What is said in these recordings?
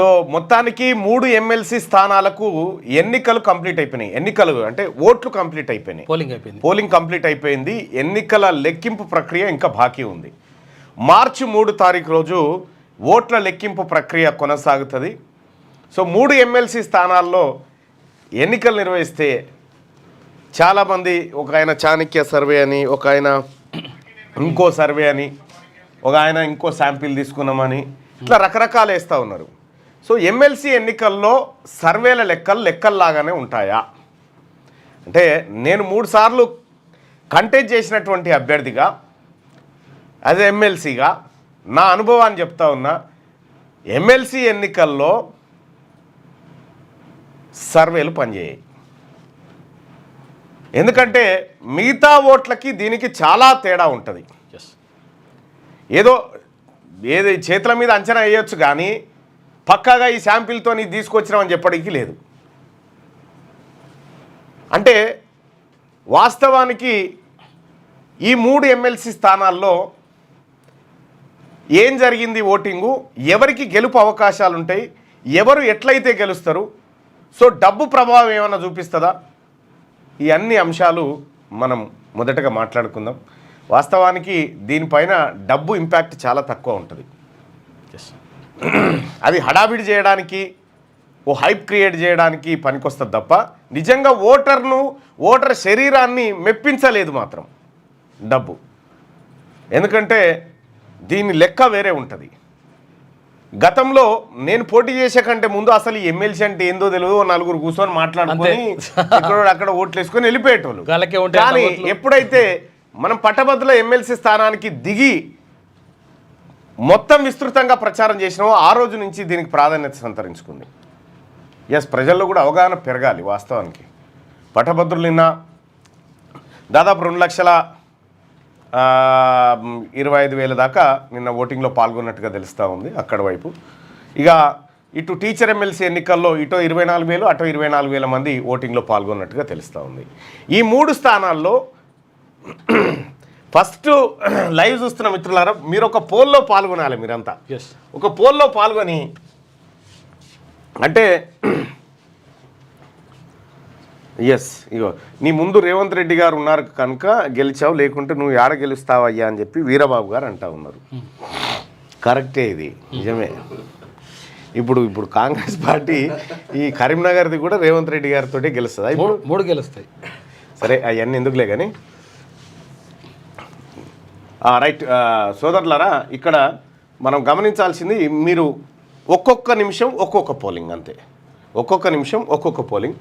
So మొత్తానికి 3 MLC స్థానాలకు ఎన్నికలు కంప్లీట్ అయిపోయినాయి. ఎన్నికలు అంటే ఓట్లు కంప్లీట్ అయిపోయినాయి, పోలింగ్ కంప్లీట్ అయిపోయింది. ఎన్నికల లెక్కింపు ప్రక్రియ ఇంకా బాకీ ఉంది. మార్చి 3 తారీఖు రోజు ఓట్ల లెక్కింపు ప్రక్రియ కొనసాగుతుంది. సో 3 ఎమ్మెల్సీ స్థానాల్లో ఎన్నికలు నిర్వహిస్తే చాలామంది, ఒక ఆయన చాణక్య సర్వే అని, ఒక ఆయన ఇంకో సర్వే అని, ఒక ఆయన ఇంకో శాంపిల్ తీసుకున్నామని, ఇట్లా రకరకాలు వేస్తూ ఉన్నారు. సో ఎమ్మెల్సీ ఎన్నికల్లో సర్వేల లెక్కల్లాగానే ఉంటాయా అంటే, నేను 3 సార్లు కంటెస్ట్ చేసినటువంటి అభ్యర్థిగా, అదే ఎమ్మెల్సీగా నా అనుభవాన్ని చెప్తా ఉన్నా. ఎమ్మెల్సీ ఎన్నికల్లో సర్వేలు పనిచేయాయి. ఎందుకంటే మిగతా ఓట్లకి దీనికి చాలా తేడా ఉంటుంది. ఏది చేతుల మీద అంచనా వేయొచ్చు, కానీ పక్కాగా ఈ శాంపిల్తో నీ తీసుకొచ్చినామని చెప్పడానికి లేదు. అంటే వాస్తవానికి ఈ 3 ఎమ్మెల్సీ స్థానాల్లో ఏం జరిగింది, ఓటింగు ఎవరికి గెలుపు అవకాశాలు ఉంటాయి, ఎవరు ఎట్లయితే గెలుస్తారు, సో డబ్బు ప్రభావం ఏమైనా చూపిస్తుందా, ఈ అన్ని అంశాలు మనం మొదటగా మాట్లాడుకుందాం. వాస్తవానికి దీనిపైన డబ్బు ఇంపాక్ట్ చాలా తక్కువ ఉంటుంది. అది హడావిడి చేయడానికి, ఓ హైప్ క్రియేట్ చేయడానికి పనికొస్తుంది తప్ప నిజంగా ఓటర్ శరీరాన్ని మెప్పించలేదు మాత్రం డబ్బు. ఎందుకంటే దీని లెక్క వేరే ఉంటుంది. గతంలో నేను పోటీ చేసే కంటే ముందు అసలు ఈ ఎమ్మెల్సీ అంటే ఏందో తెలియదు, 4 కూర్చొని మాట్లాడుకొని అక్కడ ఓట్లు వేసుకొని వెళ్ళిపోయేటోళ్ళు. కానీ ఎప్పుడైతే మనం పట్టభద్రుల ఎమ్మెల్సీ స్థానానికి దిగి మొత్తం విస్తృతంగా ప్రచారం చేసినామో ఆ రోజు నుంచి దీనికి ప్రాధాన్యత సంతరించుకుంది. ప్రజల్లో కూడా అవగాహన పెరగాలి. వాస్తవానికి పట్టభద్రులు నిన్న దాదాపు 2,25,000 దాకా నిన్న ఓటింగ్లో పాల్గొన్నట్టుగా తెలుస్తూ ఉంది అక్కడ వైపు. ఇక ఇటు టీచర్ ఎమ్మెల్సీ ఎన్నికల్లో ఇటు 24,000 అటు 24,000 మంది ఓటింగ్లో పాల్గొన్నట్టుగా తెలుస్తూ ఉంది. ఈ 3 స్థానాల్లో ఫస్ట్ లైవ్ చూస్తున్న మిత్రులారా, మీరు ఒక పోల్లో పాల్గొనాలి. మీరంతా ఒక పోల్లో పాల్గొని, అంటే ఇగో నీ ముందు రేవంత్ రెడ్డి గారు ఉన్నారు కనుక గెలిచావు, లేకుంటే నువ్వు ఏడ గెలుస్తావయ్యా అని చెప్పి వీరబాబు గారు అంటా ఉన్నారు. కరెక్టే, ఇది నిజమే. ఇప్పుడు కాంగ్రెస్ పార్టీ ఈ కరీంనగర్ది కూడా రేవంత్ రెడ్డి గారితో గెలుస్తుందా? ఇప్పుడు 3 గెలుస్తాయి. సరే, అవన్నీ ఎందుకులే కానీ రైట్. సోదరులారా, ఇక్కడ మనం గమనించాల్సింది, మీరు ఒక్కొక్క నిమిషం ఒక్కొక్క పోలింగ్, అంతే. ఒక్కొక్క నిమిషం ఒక్కొక్క పోలింగ్.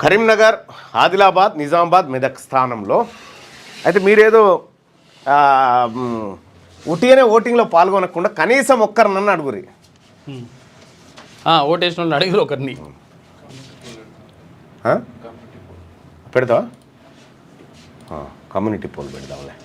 కరీంనగర్, ఆదిలాబాద్, నిజామాబాద్, మెదక్ స్థానంలో అయితే మీరేదో ఉట్టిగానే ఓటింగ్లో పాల్గొనకుండా కనీసం ఒక్కరినన్ను అడుగురి. ఓటేసిన వాళ్ళు అడిగిరు ఒకరిని. పెడతావా? కమ్యూనిటీ పోల్ పెడదాంలే.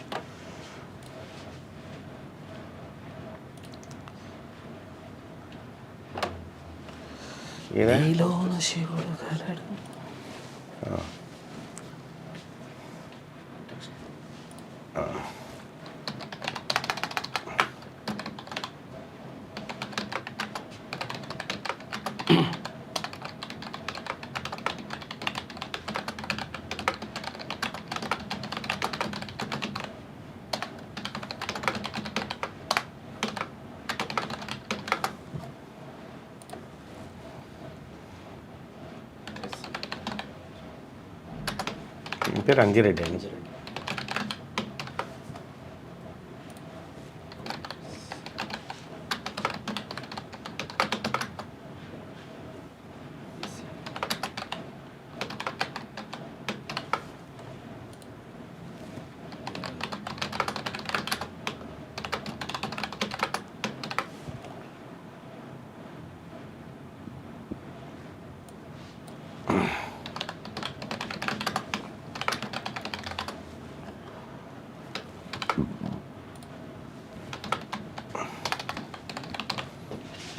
పేరు అంజిరెడ్డి అని.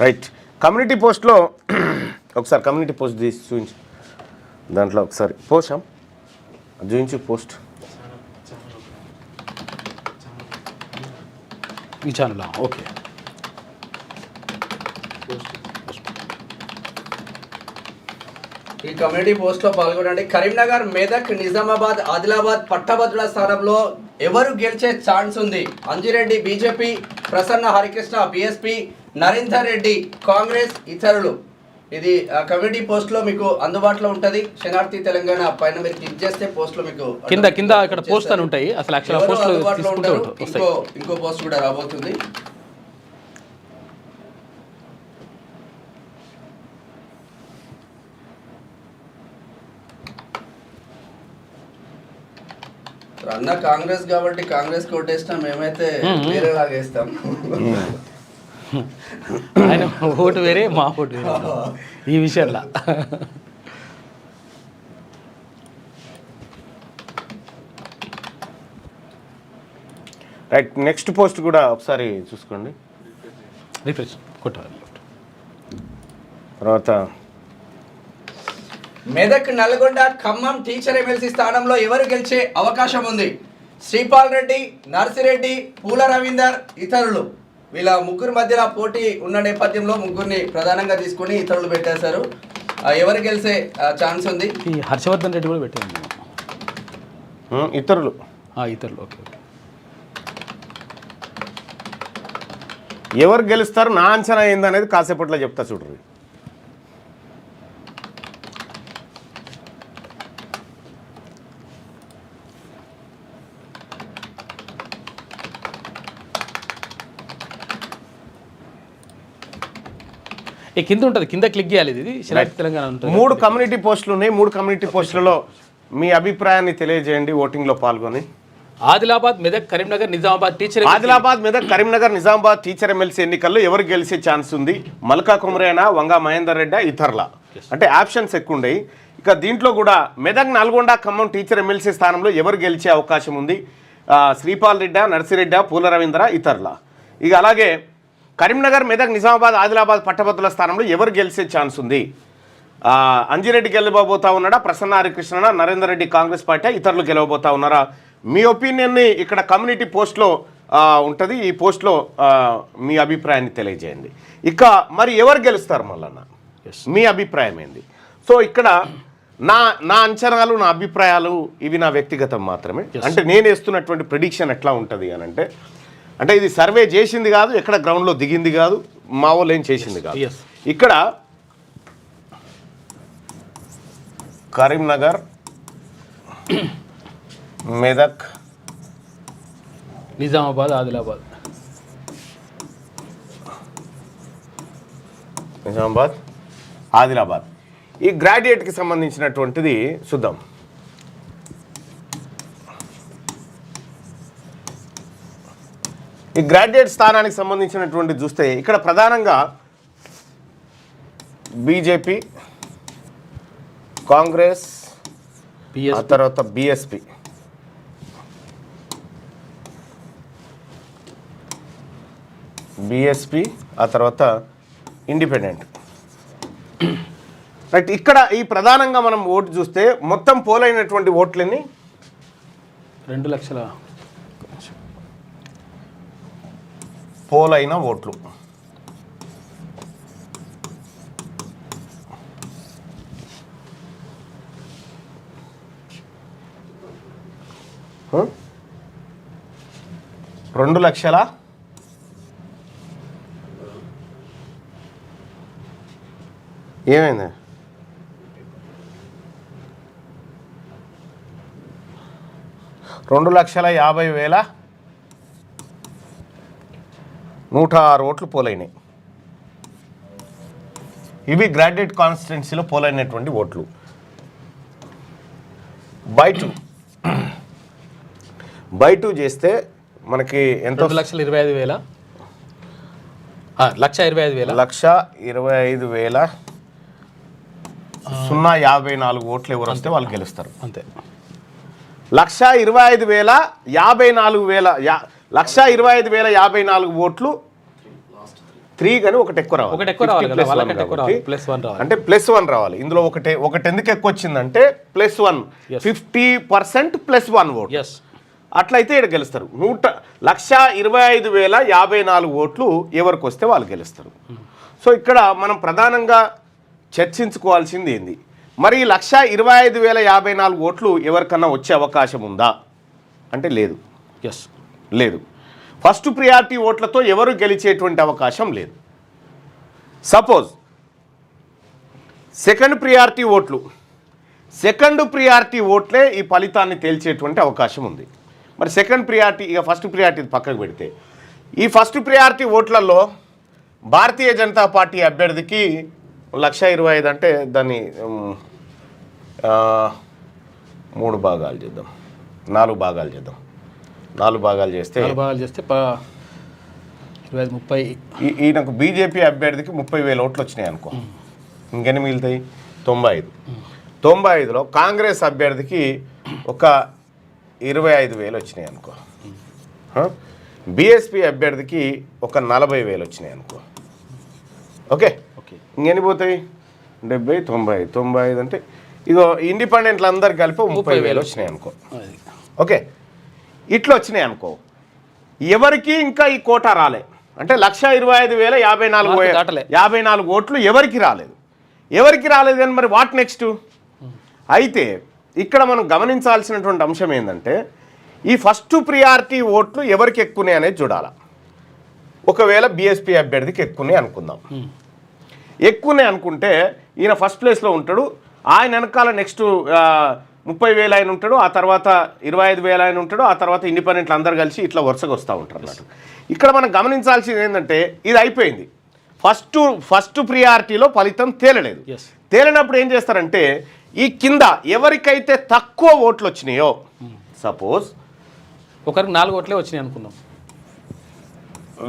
రైట్. కమ్యూనిటీ పోస్ట్లో ఒకసారి కమ్యూనిటీ పోస్ట్ తీసి చూపించు. దాంట్లో ఒకసారి పోస్టాం చూపించు పోస్ట్. ఈ ఛానల్ ఓకే. ఈ కమ్యూనిటీ పోస్ట్ లో పాల్గొనండి. కరీంనగర్, మెదక్, నిజామాబాద్, ఆదిలాబాద్ పట్టభద్రుల స్థానంలో ఎవరు గెలిచే ఛాన్స్ ఉంది? అంజిరెడ్డి బీజేపీ, ప్రసన్న హరికృష్ణ బీఎస్పీ, నరేందర్ రెడ్డి కాంగ్రెస్, ఇతరులు. ఇది కమ్యూనిటీ పోస్ట్ లో మీకు అందుబాటులో ఉంటది. శనార్థి తెలంగాణ పైన మీరు క్లిక్ చేస్తే పోస్ట్ లో మీకు కింద ఇక్కడ పోస్ట్ అని ఉంటాయి. అసలు యాక్చువల్ పోస్ట్ అందుబాటులో ఉంటారు. ఇంకో పోస్ట్ కూడా రాబోతుంది. అన్న కాంగ్రెస్ కాబట్టి కాంగ్రెస్ కోటేస్తాం, మేమైతే వేరేలాగా వేస్తాం. ఆయన ఓటు వేరే, మా ఓటు వేరే ఈ విషయంలో. రైట్, నెక్స్ట్ పోస్ట్ కూడా ఒకసారి చూసుకోండి. రిఫ్రెష్ కొట్టాలి. తర్వాత మెదక్, నల్గొండ, ఖమ్మం టీచర్ ఎమ్మెల్సీ స్థానంలో ఎవరు గెలిచే అవకాశం ఉంది? శ్రీపాల్ రెడ్డి, నర్సిరెడ్డి, పూల రవీందర్, ఇతరులు. వీళ్ళ ముగ్గురు మధ్యలో పోటీ ఉన్న నేపథ్యంలో ముగ్గురిని ప్రధానంగా తీసుకుని ఇతరులు పెట్టేశారు. ఎవరు గెలిచే ఛాన్స్ ఉంది? ఈ హర్షవర్ధన్ రెడ్డి కూడా పెట్టారు. ఇతరులు ఓకే. ఎవరు గెలుస్తారు నా అంచనా ఏందనేది కాసేపట్లో చెప్తా చూడరు. కింద ఉంటుంది, కింద క్లిక్ చేయాలి. ఇది తెలంగాణ ఉంటుంది. 3 కమ్యూనిటీ పోస్టులు ఉన్నాయి. 3 కమ్యూనిటీ పోస్టులలో మీ అభిప్రాయాన్ని తెలియజేయండి ఓటింగ్లో పాల్గొని. Adilabad, Medak, Karimnagar, Nizamabad teacher. Adilabad, Medak, Karimnagar, Nizamabad teacher MLC ఎన్నికల్లో ఎవరు గెలిచే ఛాన్స్ ఉంది? మల్కా కుమరేనా, వంగా మహేందర్ రెడ్డి, ఇతరుల. అంటే ఆప్షన్స్ ఎక్కువ ఉన్నాయి. ఇక దీంట్లో కూడా మెదక్, నల్గొండ, ఖమ్మం టీచర్ ఎమ్మెల్సీ స్థానంలో ఎవరు గెలిచే అవకాశం ఉంది? శ్రీపాల్ రెడ్డి, నర్సిరెడ్డి, పూల రవీంద్ర, ఇతరుల. ఇక అలాగే కరీంనగర్, మెదక్, నిజామాబాద్, ఆదిలాబాద్ పట్టభద్రుల స్థానంలో ఎవరు గెలిచే ఛాన్స్ ఉంది? అంజిరెడ్డి గెలవబోతా ఉన్నాడా? ప్రసన్న హరికృష్ణ, నరేందర్ రెడ్డి కాంగ్రెస్ పార్టీ, ఇతరులు గెలవబోతా ఉన్నారా? మీ ఒపీనియన్ని ఇక్కడ కమ్యూనిటీ పోస్ట్లో ఉంటుంది. ఈ పోస్ట్లో మీ అభిప్రాయాన్ని తెలియజేయండి. ఇక మరి ఎవరు గెలుస్తారు మళ్ళన్న? మీ అభిప్రాయం ఏంది? సో ఇక్కడ నా అంచనాలు, నా అభిప్రాయాలు ఇవి నా వ్యక్తిగతం మాత్రమే. అంటే నేను వేస్తున్నటువంటి ప్రిడిక్షన్ ఎట్లా ఉంటుంది అని అంటే ఇది సర్వే చేసింది కాదు, ఎక్కడ గ్రౌండ్లో దిగింది కాదు, మా వాళ్ళు ఏం చేసింది కాదు. ఇక్కడ కరీంనగర్, మెదక్, నిజామాబాద్, ఆదిలాబాద్ ఈ గ్రాడ్యుయేట్కి సంబంధించినటువంటిది చూద్దాం. ఈ గ్రాడ్యుయేట్ స్థానానికి సంబంధించినటువంటి చూస్తే ఇక్కడ ప్రధానంగా బీజేపీ, కాంగ్రెస్, ఆ తర్వాత బీఎస్పీ, ఆ తర్వాత ఇండిపెండెంట్. రైట్, ఇక్కడ ఈ ప్రధానంగా మనం ఓటు చూస్తే మొత్తం పోలైనటువంటి ఓట్లన్నీ 2 లక్షల పోలైన ఓట్లు. రెండు లక్షల ఏమైంది? 2,50,106 ఓట్లు పోలైనాయి. ఇవి గ్రాడ్యుయేట్ కాన్స్టిట్యున్సీలో పోలైనటువంటి ఓట్లు. బై టూ చేస్తే మనకి ఎంత? 2,25,000. 1,25,000 ఓట్లు ఎవరు వస్తే వాళ్ళు గెలుస్తారు. అంతే. 1,25,054 ఓట్లు 3 కానీ ఒకటి ఎక్కువ రావాలి. అంటే +1 రావాలి. ఇందులో ఒకటి ఎందుకు ఎక్కువ వచ్చిందంటే +1, 50% +1 ఓట్. అట్లయితే ఇక్కడ గెలుస్తారు. 1,25,054 ఓట్లు ఎవరికి వస్తే వాళ్ళు గెలుస్తారు. సో ఇక్కడ మనం ప్రధానంగా చర్చించుకోవాల్సింది ఏంది? మరి 1,25,054 ఓట్లు ఎవరికన్నా వచ్చే అవకాశం ఉందా అంటే లేదు. ఎస్, లేదు. ఫస్ట్ ప్రియారిటీ ఓట్లతో ఎవరు గెలిచేటువంటి అవకాశం లేదు. సపోజ్ సెకండ్ ప్రియారిటీ ఓట్లే ఈ ఫలితాన్ని తేల్చేటువంటి అవకాశం ఉంది. మరి సెకండ్ ప్రియారిటీ ఇక ఫస్ట్ ప్రియారిటీ పక్కకు పెడితే ఈ first priority ఓట్లలో Bharatiya Janata party అభ్యర్థికి 1,25,000 అంటే దాన్ని 3 భాగాలు చేద్దాం, 4 భాగాలు చేద్దాం. 4 భాగాలు చేస్తే 30. ఈయనకు బీజేపీ అభ్యర్థికి 30,000 ఓట్లు వచ్చినాయి అనుకో, ఇంకెన్ని మిగులుతాయి? 95. 95లో కాంగ్రెస్ అభ్యర్థికి ఒక 25,000 వచ్చినాయి అనుకో, బీఎస్పీ అభ్యర్థికి ఒక 40,000 వచ్చినాయి అనుకో. ఓకే, ఇంకెన్ని పోతాయి? 70, 90, 95 అంటే ఇగో ఇండిపెండెంట్లు అందరు కలిపి 30,000 వచ్చినాయి అనుకో. ఓకే, ఇట్లా వచ్చినాయి అనుకో. ఎవరికి ఇంకా ఈ కోటా రాలే అంటే 1,25,054 ఓట్లు ఎవరికి రాలేదు. కానీ మరి వాట్ నెక్స్ట్? అయితే ఇక్కడ మనం గమనించాల్సినటువంటి అంశం ఏంటంటే ఈ ఫస్ట్ ప్రియారిటీ ఓట్లు ఎవరికి ఎక్కువనే అనేది చూడాలి. ఒకవేళ బీఎస్పీ అభ్యర్థికి ఎక్కువనే అనుకుందాం. ఎక్కువనే అనుకుంటే ఈయన ఫస్ట్ ప్లేస్లో ఉంటాడు, ఆయన వెనకాల నెక్స్ట్ 30,000 ఆయన ఉంటాడు, ఆ తర్వాత 25,000 ఆయన ఉంటాడు, ఆ తర్వాత ఇండిపెండెంట్లు అందరు కలిసి ఇట్లా వరుసగా వస్తూ ఉంటారు అన్నట్టు. ఇక్కడ మనం గమనించాల్సింది ఏంటంటే ఇది అయిపోయింది, ఫస్ట్ ప్రియారిటీలో ఫలితం తేలలేదు. తేలినప్పుడు ఏం చేస్తారంటే ఈ కింద ఎవరికైతే తక్కువ ఓట్లు వచ్చినాయో, సపోజ్ ఒకరికి 4 ఓట్లే వచ్చినాయి అనుకున్నాం,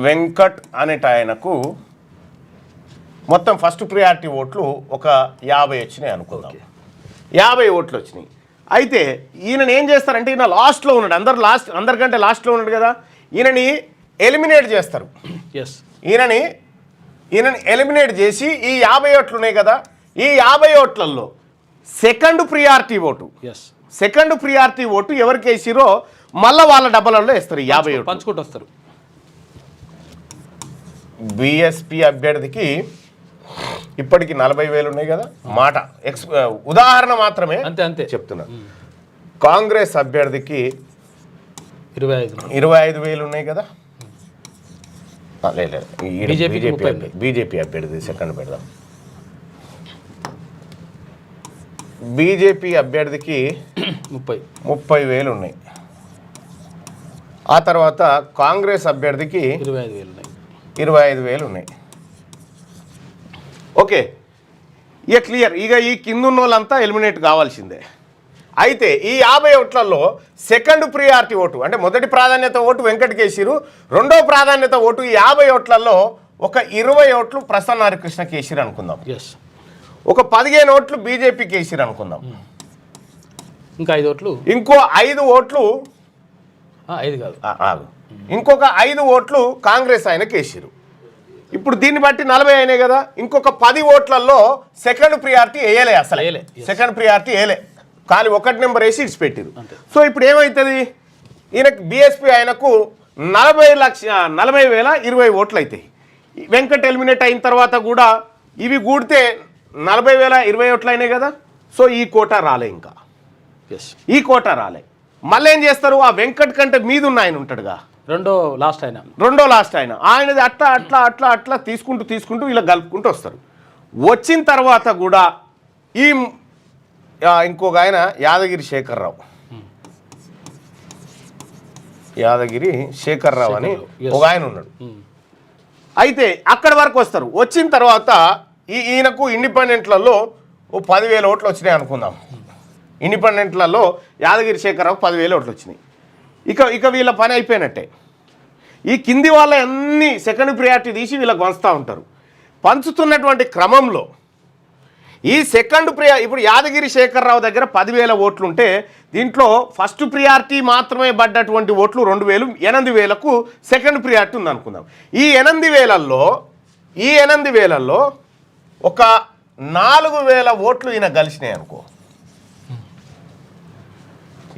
వెంకట్ అనేట ఆయనకు మొత్తం ఫస్ట్ ప్రియారిటీ ఓట్లు ఒక 50 వచ్చినాయి అనుకుందాం. 50 ఓట్లు వచ్చినాయి. అయితే ఈయనని ఏం చేస్తారంటే ఈయన లాస్ట్లో ఉన్నాడు, అందరికంటే లాస్ట్లో ఉన్నాడు కదా, ఈయనని ఎలిమినేట్ చేస్తారు. ఈయనని ఎలిమినేట్ చేసి ఈ 50 ఓట్లు ఉన్నాయి కదా, ఈ 50 ఓట్లలో సెకండ్ ప్రియారిటీ ఓటు ఎవరికి వేసిరో మళ్ళీ వాళ్ళ డబ్బలలో వేస్తారు. 50 ఓట్లు పంచుకుంటూ వస్తారు. బీఎస్పీ అభ్యర్థికి ఇప్పటికి 40,000 ఉన్నాయి కదా, మాట ఉదాహరణ మాత్రమే అంతే చెప్తున్నా. కాంగ్రెస్ అభ్యర్థికి 25,000 ఉన్నాయి కదా, లేదు బీజేపీ అభ్యర్థి సెకండ్ పెడదాం. బీజేపీ అభ్యర్థికి 30,000 ఉన్నాయి. ఆ తర్వాత కాంగ్రెస్ అభ్యర్థికి 25,000 ఉన్నాయి. ఓకే, ఇక క్లియర్. ఇక ఈ కింద ఉన్న వాళ్ళంతా ఎలిమినేట్ కావాల్సిందే. అయితే ఈ 50 ఓట్లలో సెకండ్ ప్రియారిటీ ఓటు అంటే మొదటి ప్రాధాన్యత ఓటు వెంకట్ కేసిరు, రెండో ప్రాధాన్యత ఓటు ఈ 50 ఓట్లలో ఒక 20 ఓట్లు ప్రసన్న హరికృష్ణ కేసిరు అనుకుందాం, ఒక 15 ఓట్లు బీజేపీ కేసిరు అనుకుందాం, ఇంకా 5 ఓట్లు ఇంకో 5 ఓట్లు 5 కాదు ఇంకొక 5 ఓట్లు కాంగ్రెస్ ఆయన కేసిరు. ఇప్పుడు దీన్ని బట్టి 40 అయినాయి కదా, ఇంకొక 10 ఓట్లలో సెకండ్ ప్రియారిటీ వేయలే, అసలు సెకండ్ ప్రియారిటీ వేయలే, కానీ 1 నెంబర్ వేసి ఇట్స్ పెట్టిరు. సో ఇప్పుడు ఏమవుతుంది, ఈయనకు బీఎస్పీ ఆయనకు 40,20 ఓట్లు అవుతాయి. వెంకట్ ఎలిమినేట్ అయిన తర్వాత కూడా ఇవి కూడితే 40,20 ఓట్లు అయినాయి కదా. సో ఈ కోటా రాలే, ఇంకా ఈ కోటా రాలే. మళ్ళీ ఏం చేస్తారు, ఆ వెంకట్ కంటే మీద ఉన్న ఆయన ఉంటాడుగా, రెండో లాస్ట్ ఆయన ఆయనది అట్లా తీసుకుంటూ ఇలా కలుపుకుంటూ వస్తారు. వచ్చిన తర్వాత కూడా ఈ ఇంకొక ఆయన యాదగిరి శేఖర్రావు అని ఒక ఆయన ఉన్నాడు. అయితే అక్కడి వరకు వస్తారు. వచ్చిన తర్వాత ఈయనకు ఇండిపెండెంట్లలో 10,000 ఓట్లు వచ్చినాయి అనుకుందాం. ఇండిపెండెంట్లలో యాదగిరి శేఖర్రావు 10,000 ఓట్లు వచ్చినాయి. ఇక వీళ్ళ పని అయిపోయినట్టే. ఈ కింది వాళ్ళ అన్ని సెకండ్ ప్రియారిటీ తీసి వీళ్ళకి పంచుతూ ఉంటారు. పంచుతున్నటువంటి క్రమంలో ఈ సెకండ్ ఇప్పుడు యాదగిరి శేఖర్రావు దగ్గర 10,000 ఓట్లు ఉంటే దీంట్లో ఫస్ట్ ప్రియారిటీ మాత్రమే పడ్డటువంటి ఓట్లు 2,000, 8,000కు సెకండ్ ప్రియారిటీ ఉంది అనుకుందాం. ఈ 8,000లలో ఒక 4,000 ఓట్లు ఈయన కలిసినాయి అనుకో,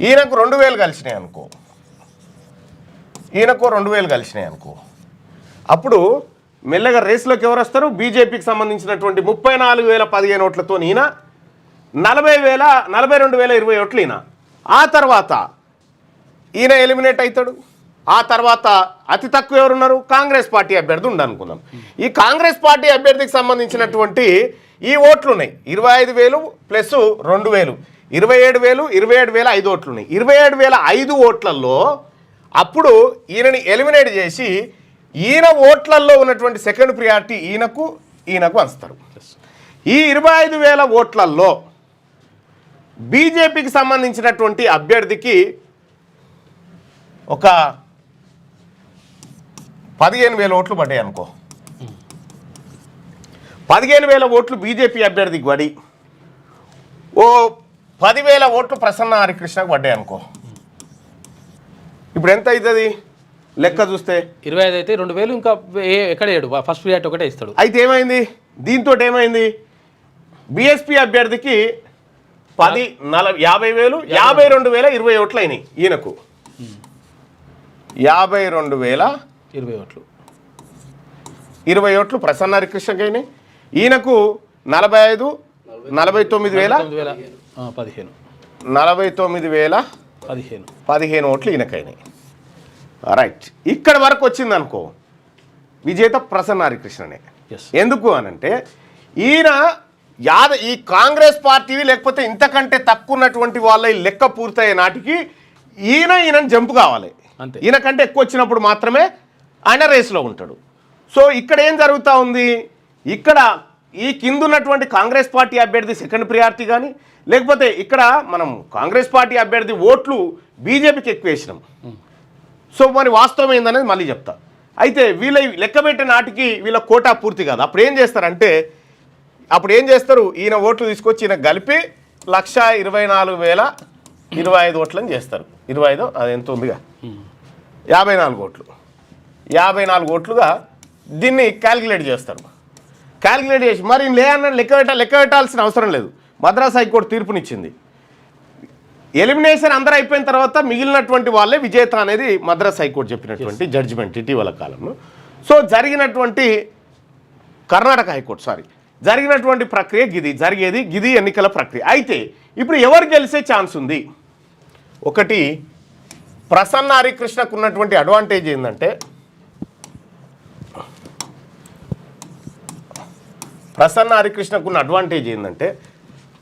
ఈయనకు 2,000 కలిసినాయి అనుకో, ఈయనకు 2,000 కలిసినాయి అనుకో, అప్పుడు మెల్లగా రేసులోకి ఎవరు వస్తారు? బీజేపీకి సంబంధించినటువంటి 34,015 ఓట్లతో ఈయన 42,020 ఓట్లు ఈయన. ఆ తర్వాత ఈయన ఎలిమినేట్ అవుతాడు. ఆ తర్వాత అతి తక్కువ ఎవరున్నారు? కాంగ్రెస్ పార్టీ అభ్యర్థి ఉండనుకుందాం. ఈ కాంగ్రెస్ పార్టీ అభ్యర్థికి సంబంధించినటువంటి ఈ ఓట్లు ఉన్నాయి 25,000 ప్లస్ 2,000, 27,000, 27,005 ఓట్లు ఉన్నాయి. 27,005 ఓట్లలో అప్పుడు ఈయనని ఎలిమినేట్ చేసి ఈయన ఓట్లలో ఉన్నటువంటి సెకండ్ ప్రియారిటీ ఈయనకు అంచుతారు. ఈ 25,000 ఓట్లలో బీజేపీకి సంబంధించినటువంటి అభ్యర్థికి ఒక 15,000 ఓట్లు పడ్డాయి అనుకో. 15,000 ఓట్లు బీజేపీ అభ్యర్థికి పడి ఓ 10,000 ఓట్లు ప్రసన్న హరికృష్ణకు పడ్డాయి అనుకో. ఇప్పుడు ఎంత అవుతుంది లెక్క చూస్తే? 25 అయితే 2,000 ఇంకా ఎక్కడ వేయడు, ఫస్ట్ ప్రియారిటీ ఒకటే ఇస్తాడు. అయితే ఏమైంది దీంతో? ఏమైంది బీఎస్పీ అభ్యర్థికి 50,000, 52,020 ఓట్లు అయినాయి. ఈయనకు 52,020 ఓట్లు, 20 ఓట్లు ప్రసన్న హరికృష్ణకి అయినాయి. ఈయనకు 45, 49,015 ఓట్లు ఈయనకైనాయి. రైట్, ఇక్కడ వరకు వచ్చింది అనుకో విజేత ప్రసన్న హరికృష్ణనే. ఎందుకు అనంటే ఈయన ఈ కాంగ్రెస్ పార్టీ లేకపోతే ఇంతకంటే తక్కువ ఉన్నటువంటి వాళ్ళ లెక్క పూర్తయ్యే నాటికి ఈయనని జంపు కావాలి. ఈయనకంటే ఎక్కువ వచ్చినప్పుడు మాత్రమే ఆయన రేసులో ఉంటాడు. సో ఇక్కడ ఏం జరుగుతూ ఉంది? ఇక్కడ ఈ కింద ఉన్నటువంటి కాంగ్రెస్ పార్టీ అభ్యర్థి సెకండ్ ప్రియారిటీ కానీ, లేకపోతే ఇక్కడ మనం కాంగ్రెస్ పార్టీ అభ్యర్థి ఓట్లు బీజేపీకి ఎక్కువ వేసినాం. సో మరి వాస్తవం ఏందనేది మళ్ళీ చెప్తా. అయితే వీళ్ళ లెక్క పెట్టే నాటికి వీళ్ళ కోటా పూర్తి కాదు. అప్పుడు ఏం చేస్తారు? ఈయన ఓట్లు తీసుకొచ్చి ఈయన కలిపి 124,025 ఓట్లని చేస్తారు. 25 అది ఎంత ఉందిగా 54 ఓట్లు. 54 ఓట్లుగా దీన్ని క్యాలిక్యులేట్ చేస్తారు. క్యాలిక్యులేట్ చేసి మరి లేదన్న లెక్క పెట్టాల్సిన అవసరం లేదు. మద్రాస్ హైకోర్టు తీర్పునిచ్చింది. ఎలిమినేషన్ అందరూ అయిపోయిన తర్వాత మిగిలినటువంటి వాళ్ళే విజేత అనేది మద్రాస్ హైకోర్టు చెప్పినటువంటి జడ్జిమెంట్ ఇటీవల కాలంలో. సో జరిగినటువంటి కర్ణాటక హైకోర్టు జరిగినటువంటి ప్రక్రియ గిది ఎన్నికల ప్రక్రియ. అయితే ఇప్పుడు ఎవరు గెలిచే ఛాన్స్ ఉంది? ఒకటి, ప్రసన్న హరికృష్ణకు ఉన్నటువంటి అడ్వాంటేజ్ ఏంటంటే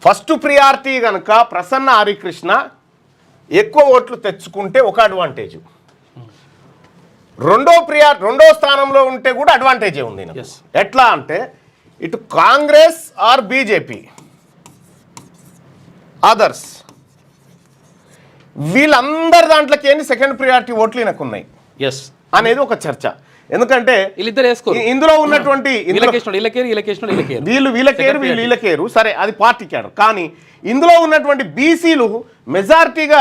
ఫస్ట్ ప్రియారిటీ కనుక ప్రసన్న హరికృష్ణ ఎక్కువ ఓట్లు తెచ్చుకుంటే ఒక అడ్వాంటేజ్, రెండో స్థానంలో ఉంటే కూడా అడ్వాంటేజే ఉంది. ఎట్లా అంటే ఇటు కాంగ్రెస్ ఆర్ బీజేపీ అదర్స్ వీళ్ళందరి దాంట్లోకి ఏంటి సెకండ్ ప్రియారిటీ ఓట్లు ఈయనకు ఉన్నాయి అనేది ఒక చర్చ. ఎందుకంటే ఇందులో ఉన్నటువంటి వీళ్ళకేరు సరే అది పార్టీ కేడర్, కానీ ఇందులో ఉన్నటువంటి బీసీలు మెజారిటీగా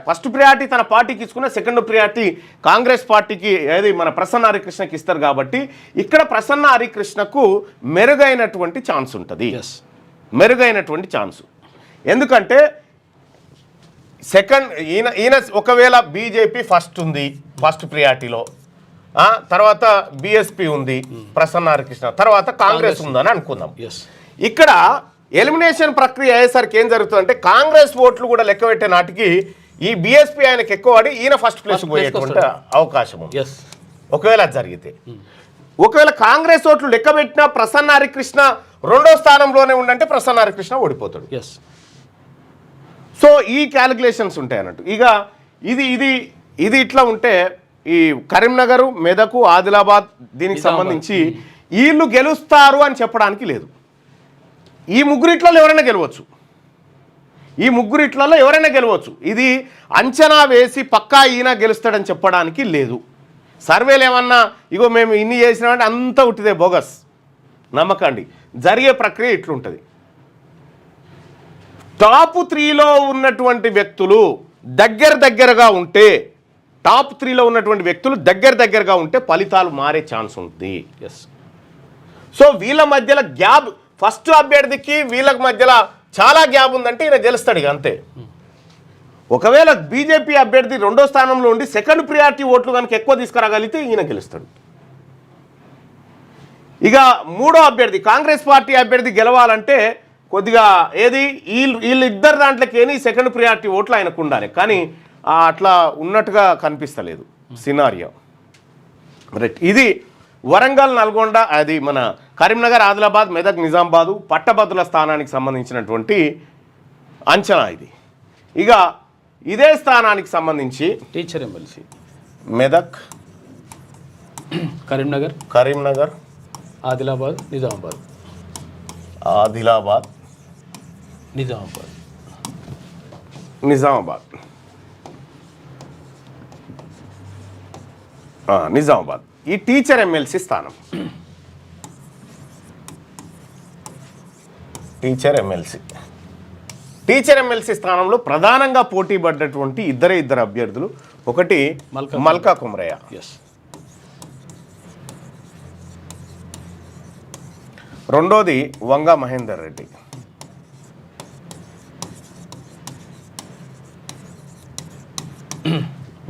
ఫస్ట్ ప్రియారిటీ తన పార్టీకి ఇచ్చుకున్న సెకండ్ ప్రియారిటీ కాంగ్రెస్ పార్టీకి ఏది మన ప్రసన్న హరికృష్ణకి ఇస్తారు. కాబట్టి ఇక్కడ ప్రసన్న హరికృష్ణకు మెరుగైనటువంటి ఛాన్స్ ఉంటుంది. మెరుగైనటువంటి ఛాన్స్ ఎందుకంటే ఈయన ఒకవేళ బీజేపీ ఫస్ట్ ఉంది ఫస్ట్ ప్రియారిటీలో, తర్వాత బీఎస్పీ ఉంది ప్రసన్న హరికృష్ణ, తర్వాత కాంగ్రెస్ ఉందని అనుకుందాం. ఇక్కడ ఎలిమినేషన్ ప్రక్రియ అయ్యేసరికి ఏం జరుగుతుందంటే కాంగ్రెస్ ఓట్లు కూడా లెక్క పెట్టే నాటికి ఈ బీఎస్పీ ఆయనకి ఎక్కువ పడి ఈయన ఫస్ట్ ప్లేస్ పోయేటువంటి అవకాశం ఉంది. ఒకవేళ అది జరిగితే, ఒకవేళ కాంగ్రెస్ ఓట్లు లెక్క పెట్టినా ప్రసన్న హరికృష్ణ రెండో స్థానంలోనే ఉండంటే ప్రసన్న హరికృష్ణ ఓడిపోతాడు. సో ఈ క్యాలిక్యులేషన్స్ ఉంటాయి అన్నట్టు. ఇక ఇది ఇట్లా ఉంటే ఈ కరీంనగర్, మెదక్, ఆదిలాబాద్ దీనికి సంబంధించి వీళ్ళు గెలుస్తారు అని చెప్పడానికి లేదు. ఈ ముగ్గురిట్లలో ఎవరైనా గెలవచ్చు. ఇది అంచనా వేసి పక్కా ఈయన గెలుస్తాడని చెప్పడానికి లేదు. సర్వేలు ఏమన్నా ఇగో మేము ఇన్ని చేసినామంటే అంతా ఉట్టిదే, బోగస్, నమ్మకండి. జరిగే ప్రక్రియ ఇట్లుంటుంది. టాప్ 3లో ఉన్నటువంటి వ్యక్తులు దగ్గరగా ఉంటే దగ్గరగా ఉంటే ఫలితాలు మారే ఛాన్స్ ఉంటుంది. సో వీళ్ళ మధ్యలో గ్యాప్, ఫస్ట్ అభ్యర్థికి వీళ్ళకి మధ్యలో చాలా గ్యాప్ ఉందంటే ఈయన గెలుస్తాడు ఇక అంతే. ఒకవేళ బీజేపీ అభ్యర్థి రెండో స్థానంలో ఉండి సెకండ్ ప్రియారిటీ ఓట్లు కనుక ఎక్కువ తీసుకురాగలిగితే ఈయన గెలుస్తాడు. ఇక మూడో అభ్యర్థి కాంగ్రెస్ పార్టీ అభ్యర్థి గెలవాలంటే కొద్దిగా ఏది వీళ్ళిద్దరు దాంట్లోకేని సెకండ్ ప్రియారిటీ ఓట్లు ఆయనకు ఉండాలి, కానీ అట్లా ఉన్నట్టుగా కనిపిస్తలేదు సినారియో. రైట్, ఇది వరంగల్, నల్గొండ, అది మన కరీంనగర్, ఆదిలాబాద్, మెదక్, నిజామాబాదు పట్టభద్రుల స్థానానికి సంబంధించినటువంటి అంచనా ఇది. ఇక ఇదే స్థానానికి సంబంధించి టీచర్ ఎమ్మెల్సీ మెదక్, కరీంనగర్, ఆదిలాబాద్, నిజామాబాద్, నిజామాబాద్ ఈ టీచర్ ఎమ్మెల్సీ స్థానం. టీచర్ ఎమ్మెల్సీ స్థానంలో ప్రధానంగా పోటీ పడ్డటువంటి ఇద్దరు అభ్యర్థులు, ఒకటి మల్కా కుమరయ్య, రెండోది వంగా మహేందర్ రెడ్డి.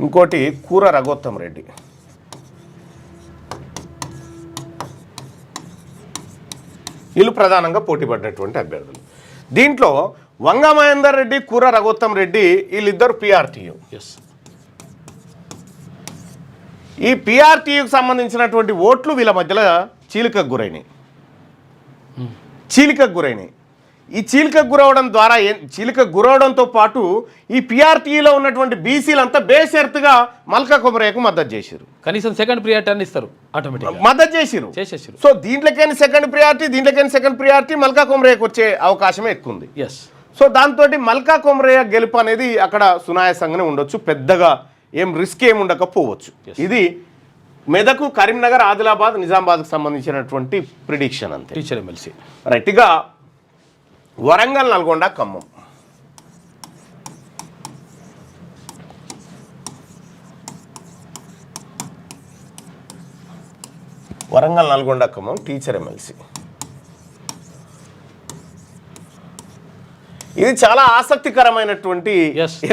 ఇంకోటి కూర రఘోత్తమ్ రెడ్డి. వీళ్ళు ప్రధానంగా పోటీ పడ్డటువంటి అభ్యర్థులు. దీంట్లో వంగా మహేందర్ రెడ్డి, కూర రఘోత్తమ్ రెడ్డి వీళ్ళిద్దరు పిఆర్టీయు. ఈ పిఆర్టీయుకు సంబంధించినటువంటి ఓట్లు వీళ్ళ మధ్యలో చీలికకు గురైనాయి. ఈ చీలికకు గురవడంతో పాటు ఈ పిఆర్టీలో ఉన్నటువంటి బీసీలంతా బేషరతుగా మల్కా కుమరయ్యకు మద్దతు చేశారు. కనీసం సెకండ్ ప్రియారిటీ అని ఇస్తారు, ఆటోమేటిక్ మద్దతు చేశారు. సో దీంట్లోకైనా సెకండ్ ప్రియారిటీ మల్కా కుమరయ్యకు వచ్చే అవకాశమే ఎక్కువ ఉంది. సో దాంతో మల్కా కుమరయ్య గెలుపు అనేది అక్కడ సునాయాసంగానే ఉండొచ్చు, పెద్దగా ఏం రిస్క్ ఏమి ఉండకపోవచ్చు. ఇది మెదకు, కరీంనగర్, ఆదిలాబాద్, నిజామాబాద్కు సంబంధించినటువంటి ప్రిడిక్షన్ అంతే. Teacher MLC right. ఇక వరంగల్, నల్గొండ, ఖమ్మం. Teacher MLC. ఇది చాలా ఆసక్తికరమైనటువంటి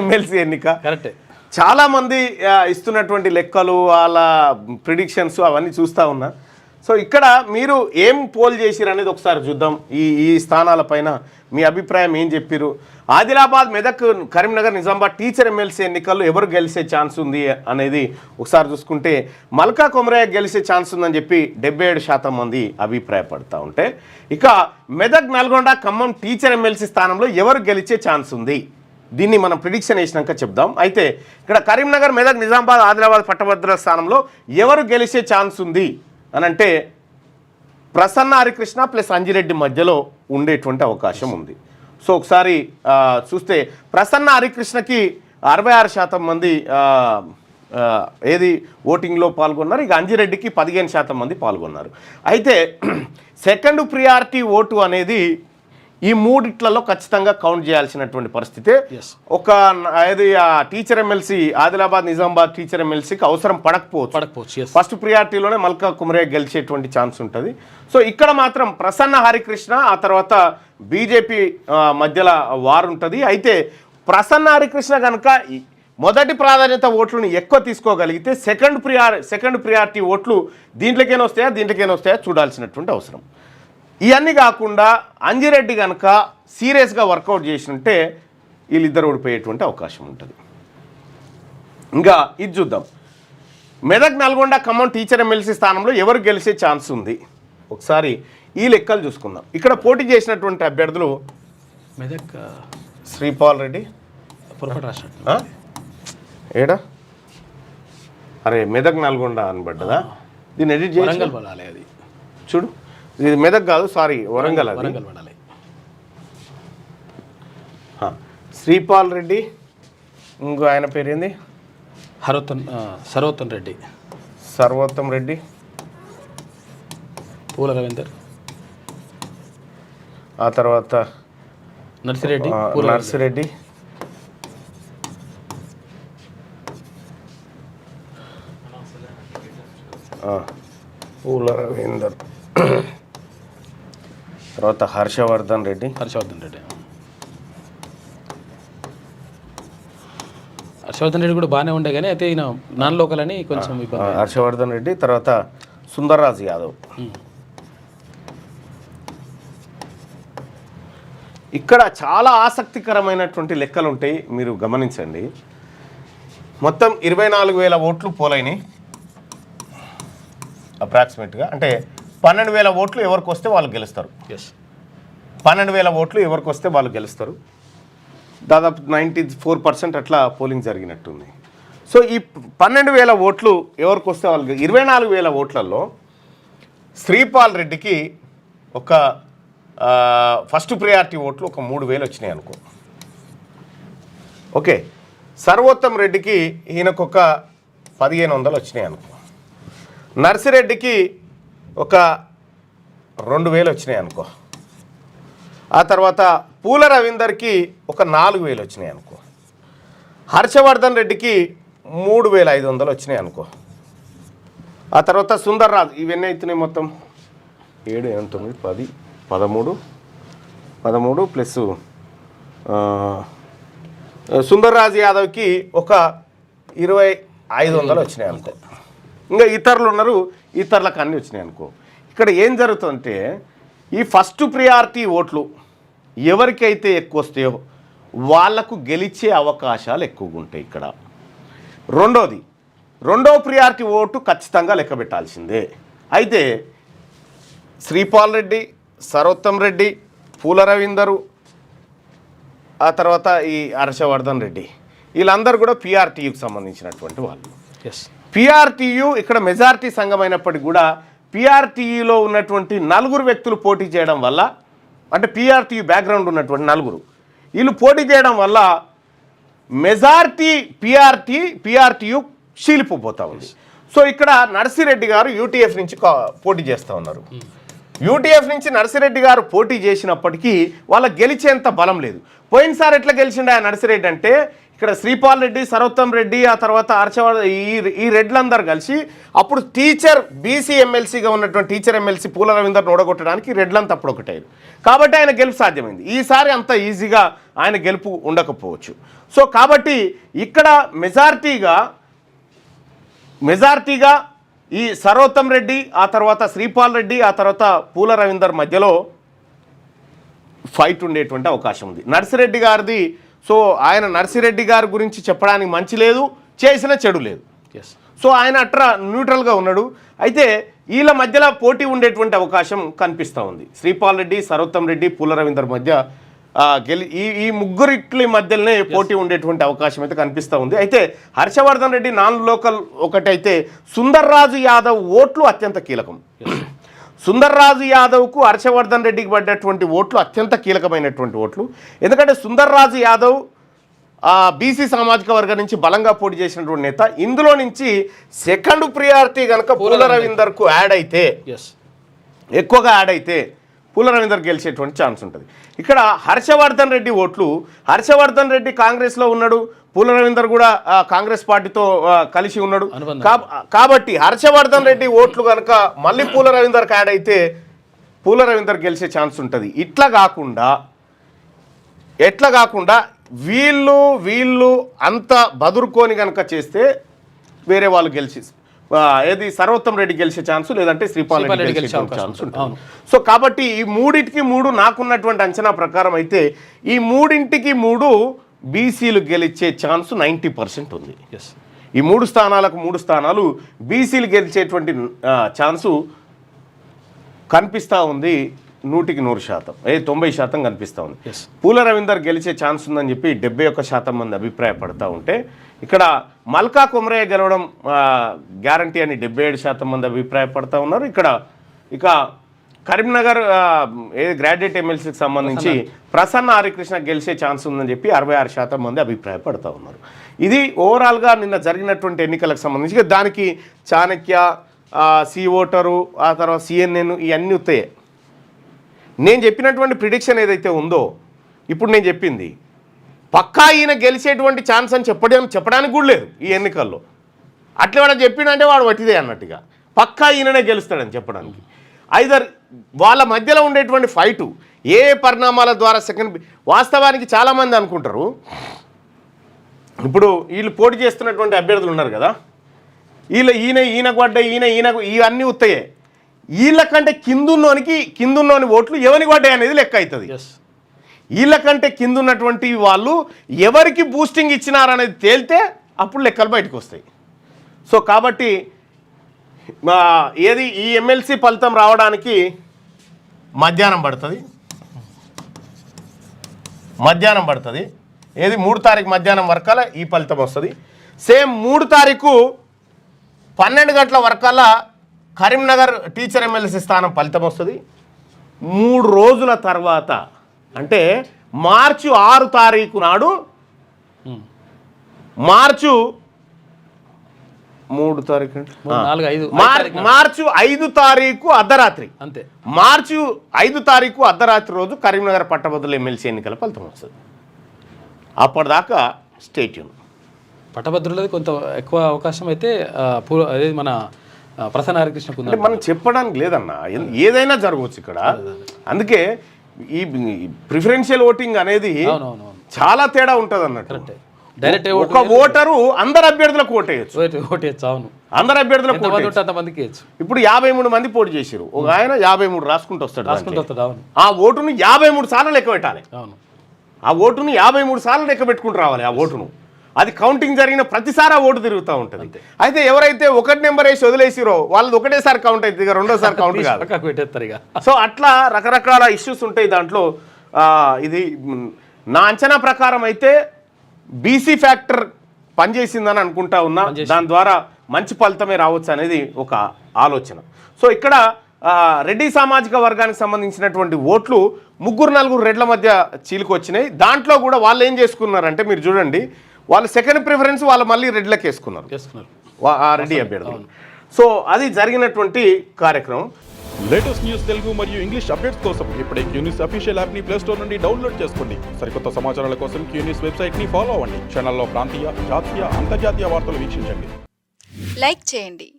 ఎమ్మెల్సీ ఎన్నిక. కరెక్టే. చాలా మంది ఇస్తున్నటువంటి లెక్కలు, వాళ్ళ ప్రిడిక్షన్స్ అవన్నీ చూస్తూ ఉన్నా. సో ఇక్కడ మీరు ఏం పోల్ చేసిరు అనేది ఒకసారి చూద్దాం. ఈ స్థానాలపైన మీ అభిప్రాయం ఏం చెప్పారు? ఆదిలాబాద్, మెదక్, కరీంనగర్, నిజామాబాద్ టీచర్ ఎమ్మెల్సీ ఎన్నికల్లో ఎవరు గెలిచే ఛాన్స్ ఉంది అనేది ఒకసారి చూసుకుంటే మల్కా కుమరయ్య గెలిచే ఛాన్స్ ఉందని చెప్పి 77% మంది అభిప్రాయపడతా ఉంటే, ఇక మెదక్, నల్గొండ, ఖమ్మం టీచర్ ఎమ్మెల్సీ స్థానంలో ఎవరు గెలిచే ఛాన్స్ ఉంది, దీన్ని మనం ప్రిడిక్షన్ వేసినాక చెప్దాం. అయితే ఇక్కడ కరీంనగర్, మెదక్, నిజామాబాద్, ఆదిలాబాద్ పట్టభద్రుల స్థానంలో ఎవరు గెలిచే ఛాన్స్ ఉంది అని అంటే ప్రసన్న హరికృష్ణ ప్లస్ అంజిరెడ్డి మధ్యలో ఉండేటువంటి అవకాశం ఉంది. సో ఒకసారి చూస్తే ప్రసన్న హరికృష్ణకి 66% మంది ఓటింగ్లో పాల్గొన్నారు. ఇక అంజిరెడ్డికి 15% మంది పాల్గొన్నారు. అయితే సెకండ్ ప్రియారిటీ ఓటు అనేది ఈ మూడిట్లలో ఖచ్చితంగా కౌంట్ చేయాల్సినటువంటి పరిస్థితి. ఒక teacher MLC Adilabad, Nizamabad teacher ఎమ్మెల్సీకి అవసరం పడకపోవచ్చు. ఫస్ట్ ప్రియారిటీలోనే మల్కా కుమరయ్య గెలిచేటువంటి ఛాన్స్ ఉంటుంది. సో ఇక్కడ మాత్రం ప్రసన్న హరికృష్ణ, ఆ తర్వాత బీజేపీ మధ్యలో వారు ఉంటుంది. అయితే ప్రసన్న హరికృష్ణ కనుక మొదటి ప్రాధాన్యత ఓట్లను ఎక్కువ తీసుకోగలిగితే సెకండ్ ప్రియారిటీ ఓట్లు దీంట్లోకైనా వస్తాయా చూడాల్సినటువంటి అవసరం. ఇవన్నీ కాకుండా అంజిరెడ్డి కనుక సీరియస్గా వర్కౌట్ చేసినట్టే వీళ్ళిద్దరు ఓడిపోయేటువంటి అవకాశం ఉంటుంది. ఇంకా ఇది చూద్దాం. మెదక్, నల్గొండ, ఖమ్మం టీచర్ ఎమ్మెల్సీ స్థానంలో ఎవరు గెలిచే ఛాన్స్ ఉంది ఒకసారి ఈ లెక్కలు చూసుకుందాం. ఇక్కడ పోటీ చేసినటువంటి అభ్యర్థులు మెదక్ శ్రీపాల్ రెడ్డి, ఏడా అరే మెదక్, నల్గొండ అనబడ్డదా? దీన్ని ఎడిట్ చేయాలి. చూడు, ఇది మెదక్ కాదు, సారీ వరంగల్. శ్రీపాల్ రెడ్డి, ఇంకో ఆయన పేరు ఏంది? సర్వోత్తం రెడ్డి, పూల రవీందర్, ఆ తర్వాత నర్సిరెడ్డి, పూల రవీందర్, తర్వాత హర్షవర్ధన్ రెడ్డి. హర్షవర్ధన్ రెడ్డి కూడా బాగానే ఉండే కానీ అయితే ఈయన నాన్ లోకల్ అని కొంచెం హర్షవర్ధన్ రెడ్డి, తర్వాత సుందర్రాజ్ యాదవ్, ఇక్కడ చాలా ఆసక్తికరమైనటువంటి లెక్కలు ఉంటాయి, మీరు గమనించండి. మొత్తం 24,000 ఓట్లు పోలైనాయి అప్రాక్సిమేట్గా. అంటే 12,000 ఓట్లు ఎవరికి వస్తే వాళ్ళు గెలుస్తారు. 12,000 ఓట్లు ఎవరికి వస్తే వాళ్ళు గెలుస్తారు. దాదాపు 94% అట్లా పోలింగ్ జరిగినట్టుంది. సో ఈ 12,000 ఓట్లు ఎవరికి వస్తే వాళ్ళు 24,000 ఓట్లలో శ్రీపాల్ రెడ్డికి ఒక ఫస్ట్ ప్రియారిటీ ఓట్లు ఒక 3,000 వచ్చినాయి అనుకో. ఓకే, సర్వోత్తమ్ రెడ్డికి ఈయనకు ఒక 1,500 వచ్చినాయి అనుకో. నర్సిరెడ్డికి ఒక 2,000 వచ్చినాయి అనుకో. ఆ తర్వాత పూల రవీందర్కి ఒక 4,000 వచ్చినాయి అనుకో. హర్షవర్ధన్ రెడ్డికి 3,500 వచ్చినాయి అనుకో. ఆ తర్వాత సుందర్ రాజ్, ఇవన్నీ అవుతున్నాయి మొత్తం 7, 8, 9, 10, 13 ప్లస్ సుందర్ రాజ్ యాదవ్కి ఒక 2,500 వచ్చినాయి అనుకో. ఇంకా ఇతరులు ఉన్నారు, ఇతరులకు అన్నీ వచ్చినాయి అనుకో. ఇక్కడ ఏం జరుగుతుందంటే ఈ ఫస్ట్ ప్రియారిటీ ఓట్లు ఎవరికైతే ఎక్కువ వస్తాయో వాళ్లకు గెలిచే అవకాశాలు ఎక్కువగా ఉంటాయి ఇక్కడ. రెండో ప్రియారిటీ ఓటు ఖచ్చితంగా లెక్క పెట్టాల్సిందే. అయితే శ్రీపాల్ రెడ్డి, సర్వోత్తమ్ రెడ్డి, పూల రవీందరు, ఆ తర్వాత ఈ హర్షవర్ధన్ రెడ్డి, వీళ్ళందరూ కూడా పిఆర్టీయూకి సంబంధించినటువంటి వాళ్ళు. పిఆర్టీయూ ఇక్కడ మెజారిటీ సంఘం అయినప్పటికీ కూడా పిఆర్టీయూలో ఉన్నటువంటి 4 వ్యక్తులు పోటీ చేయడం వల్ల, అంటే పిఆర్టీయూ బ్యాక్గ్రౌండ్ ఉన్నటువంటి 4 వీళ్ళు పోటీ చేయడం వల్ల మెజారిటీ పిఆర్టీయూ చీలిపోతా ఉంది. సో ఇక్కడ నర్సిరెడ్డి గారు యూటీఎఫ్ నుంచి పోటీ చేస్తూ ఉన్నారు. యూటీఎఫ్ నుంచి నర్సిరెడ్డి గారు పోటీ చేసినప్పటికీ వాళ్ళకి గెలిచేంత బలం లేదు. పోయినసారి ఎట్లా గెలిచిండు ఆ నర్సిరెడ్డి అంటే ఇక్కడ శ్రీపాల్ రెడ్డి, సర్వోత్తమ్ రెడ్డి, ఆ తర్వాత హర్షవర్ధన్, ఈ రెడ్లందరూ కలిసి అప్పుడు టీచర్ బీసీ ఎమ్మెల్సీగా ఉన్నటువంటి టీచర్ ఎమ్మెల్సీ పూల రవీందర్ని ఓడగొట్టడానికి రెడ్లంతా అప్పుడు ఒకటైరు. కాబట్టి ఆయన గెలుపు సాధ్యమైంది. ఈసారి అంత ఈజీగా ఆయన గెలుపు ఉండకపోవచ్చు. సో కాబట్టి ఇక్కడ మెజారిటీగా ఈ సర్వోత్తమ్ రెడ్డి, ఆ తర్వాత శ్రీపాల్ రెడ్డి, ఆ తర్వాత పూల రవీందర్ మధ్యలో ఫైట్ ఉండేటువంటి అవకాశం ఉంది. నర్సిరెడ్డి గారిది, సో ఆయన నర్సిరెడ్డి గారి గురించి చెప్పడానికి మంచి లేదు, చేసిన చెడు లేదు. సో ఆయన అట్రా న్యూట్రల్గా ఉన్నాడు. అయితే వీళ్ళ మధ్యలో పోటీ ఉండేటువంటి అవకాశం కనిపిస్తూ ఉంది. శ్రీపాల్ రెడ్డి, సర్వోత్తమ్ రెడ్డి, పూల రవీందర్ మధ్య ఈ ముగ్గురిట్ల మధ్యలోనే పోటీ ఉండేటువంటి అవకాశం అయితే కనిపిస్తూ ఉంది. అయితే హర్షవర్ధన్ రెడ్డి నాన్ లోకల్ ఒకటైతే సుందర్ రాజు యాదవ్ ఓట్లు అత్యంత కీలకం. సుందర్ రాజు యాదవ్కు హర్షవర్ధన్ రెడ్డికి పడ్డటువంటి ఓట్లు అత్యంత కీలకమైనటువంటి ఓట్లు. ఎందుకంటే సుందర్ రాజు యాదవ్ బీసీ సామాజిక వర్గం నుంచి బలంగా పోటీ చేసినటువంటి నేత. ఇందులో నుంచి సెకండ్ ప్రియారిటీ కనుక పూల రవీందర్కు ఎక్కువగా యాడ్ అయితే పూల రవీందర్ గెలిచేటువంటి ఛాన్స్ ఉంటుంది. ఇక్కడ హర్షవర్ధన్ రెడ్డి ఓట్లు, హర్షవర్ధన్ రెడ్డి కాంగ్రెస్లో ఉన్నాడు, పూల రవీందర్ కూడా కాంగ్రెస్ పార్టీతో కలిసి ఉన్నాడు. కాబట్టి హర్షవర్ధన్ రెడ్డి ఓట్లు కనుక మళ్ళీ పూల రవీందర్కి యాడ్ అయితే పూల రవీందర్ గెలిచే ఛాన్స్ ఉంటుంది. ఎట్లా కాకుండా వీళ్ళు అంత బదురుకొని కనుక చేస్తే వేరే వాళ్ళు గెలిచి ఏది సర్వోత్తమ్ రెడ్డి గెలిచే ఛాన్స్, లేదంటే శ్రీపాల్ రెడ్డి గెలిచే ఛాన్స్ ఉంటుంది. సో కాబట్టి ఈ 3 నాకున్నటువంటి అంచనా ప్రకారం అయితే ఈ 3 బీసీలు గెలిచే ఛాన్స్ 90% ఉంది. ఈ 3 స్థానాలు బీసీలు గెలిచేటువంటి ఛాన్సు కనిపిస్తూ ఉంది. 100% 90% కనిపిస్తూ ఉంది. పూల రవీందర్ గెలిచే ఛాన్స్ ఉందని చెప్పి 71% మంది అభిప్రాయపడతా ఉంటే, ఇక్కడ మల్కా కొమరయ్య గెలవడం గ్యారంటీ అని 77% మంది అభిప్రాయపడతా ఉన్నారు. ఇక కరీంనగర్ గ్రాడ్యుయేట్ ఎమ్మెల్సీకి సంబంధించి ప్రసన్న హరికృష్ణ గెలిచే ఛాన్స్ ఉందని చెప్పి 66% మంది అభిప్రాయపడతా ఉన్నారు. ఇది ఓవరాల్గా నిన్న జరిగినటువంటి ఎన్నికలకు సంబంధించి. దానికి చాణక్య, సి ఓటరు, ఆ తర్వాత CNN ఇవన్నీ వస్తాయి. నేను చెప్పినటువంటి ప్రిడిక్షన్ ఏదైతే ఉందో, ఇప్పుడు నేను చెప్పింది పక్కా ఈయన గెలిచేటువంటి ఛాన్స్ అని చెప్పడానికి కూడా లేదు ఈ ఎన్నికల్లో. అట్లా వాడు చెప్పిండంటే వాడు వట్టిదే అన్నట్టుగా, పక్కా ఈయననే గెలుస్తాడని చెప్పడానికి. ఐదర్ వాళ్ళ మధ్యలో ఉండేటువంటి ఫైటు ఏ పరిణామాల ద్వారా వాస్తవానికి చాలామంది అనుకుంటారు, ఇప్పుడు వీళ్ళు పోటీ చేస్తున్నటువంటి అభ్యర్థులు ఉన్నారు కదా, ఈయనకు పడ్డ ఇవన్నీ ఉత్తాయే. వీళ్ళకంటే కిందున్నోని ఓట్లు ఎవరికి పడ్డాయి అనేది లెక్క అవుతుంది. వీళ్ళకంటే కింద ఉన్నటువంటి వాళ్ళు ఎవరికి బూస్టింగ్ ఇచ్చినారనేది తేలితే అప్పుడు లెక్కలు బయటకు వస్తాయి. సో కాబట్టి ఏది ఈ ఎమ్మెల్సీ ఫలితం రావడానికి మధ్యాహ్నం పడుతుంది. ఏది 3 తారీఖు మధ్యాహ్నం వరకల్లా ఈ ఫలితం వస్తుంది. సేమ్ 3 తారీఖు 12 గంటల వరకల్లా కరీంనగర్ టీచర్ ఎమ్మెల్సీ స్థానం ఫలితం వస్తుంది. 3 రోజుల తర్వాత అంటే మార్చి 6 తారీఖు నాడు మార్చి 5 తారీఖు అర్ధరాత్రి అంతే. మార్చి 5 తారీఖు అర్ధరాత్రి రోజు కరీంనగర్ పట్టభద్రుల ఎమ్మెల్సీ ఎన్నికల ఫలితం వస్తుంది. అప్పటిదాకా స్టేట్యూన్. పట్టభద్రులది కొంత ఎక్కువ అవకాశం అయితే అదే మన ప్రసన్న హరికృష్ణకు అంటే మనం చెప్పడానికి లేదన్నా, ఏదైనా జరగవచ్చు ఇక్కడ. అందుకే ఈ ప్రిఫరెన్షియల్ ఓటింగ్ అనేది చాలా తేడా ఉంటుంది అన్నట్టు. డైరెక్ట్ ఒక ఓటరు అందరు అభ్యర్థులకు ఓటేయచ్చు. అవును, అందరు అభ్యర్థులకు అంతమందికి. ఇప్పుడు 53 మంది పోటీ చేశారు. ఒక ఆయన 53 రాసుకుంటూ వస్తాడు. అవును. ఆ ఓటును 53 సార్లు లెక్క పెట్టాలి. అవును, ఆ ఓటును 53 సార్లు లెక్క పెట్టుకుంటూ రావాలి. ఆ ఓటును అది కౌంటింగ్ జరిగిన ప్రతిసారి ఆ ఓటు తిరుగుతూ ఉంటుంది. అయితే ఎవరైతే 1 నెంబర్ వేసి వదిలేసిరో వాళ్ళది ఒకటేసారి కౌంట్ అవుతుంది, రెండోసారి కౌంట్ కాదు. సో అట్లా రకరకాల ఇష్యూస్ ఉంటాయి దాంట్లో. ఇది నా అంచనా ప్రకారం అయితే బీసీ ఫ్యాక్టర్ పనిచేసిందని అనుకుంటా ఉన్నా. దాని ద్వారా మంచి ఫలితమే రావచ్చు అనేది ఒక ఆలోచన. సో ఇక్కడ రెడ్డి సామాజిక వర్గానికి సంబంధించినటువంటి ఓట్లు 3-4 రెడ్ల మధ్య చీలికొచ్చినాయి. దాంట్లో కూడా వాళ్ళు ఏం చేసుకున్నారంటే మీరు చూడండి, వాళ్ళు సెకండ్ ప్రిఫరెన్స్ వాళ్ళు మళ్ళీ రెడ్లకు వేసుకున్నారు ఆ రెడ్డి అభ్యర్థులు. సో అది జరిగినటువంటి కార్యక్రమం. లేటెస్ట్ న్యూస్ తెలుగు మరియు ఇంగ్లీష్ అప్డేట్స్ కోసం ఇప్పుడే క్యూన్యూస్ అఫీషియల్ యాప్ని ప్లే స్టోర్ నుండి డౌన్లోడ్ చేసుకోండి. సరికొత్త సమాచారాల కోసం క్యూన్యూస్ వెబ్సైట్ని ఫాలో అవ్వండి. ఛానల్లో ప్రాంతీయ, జాతీయ, అంతర్జాతీయ వార్తలు వీక్షించండి. లైక్ చేయండి.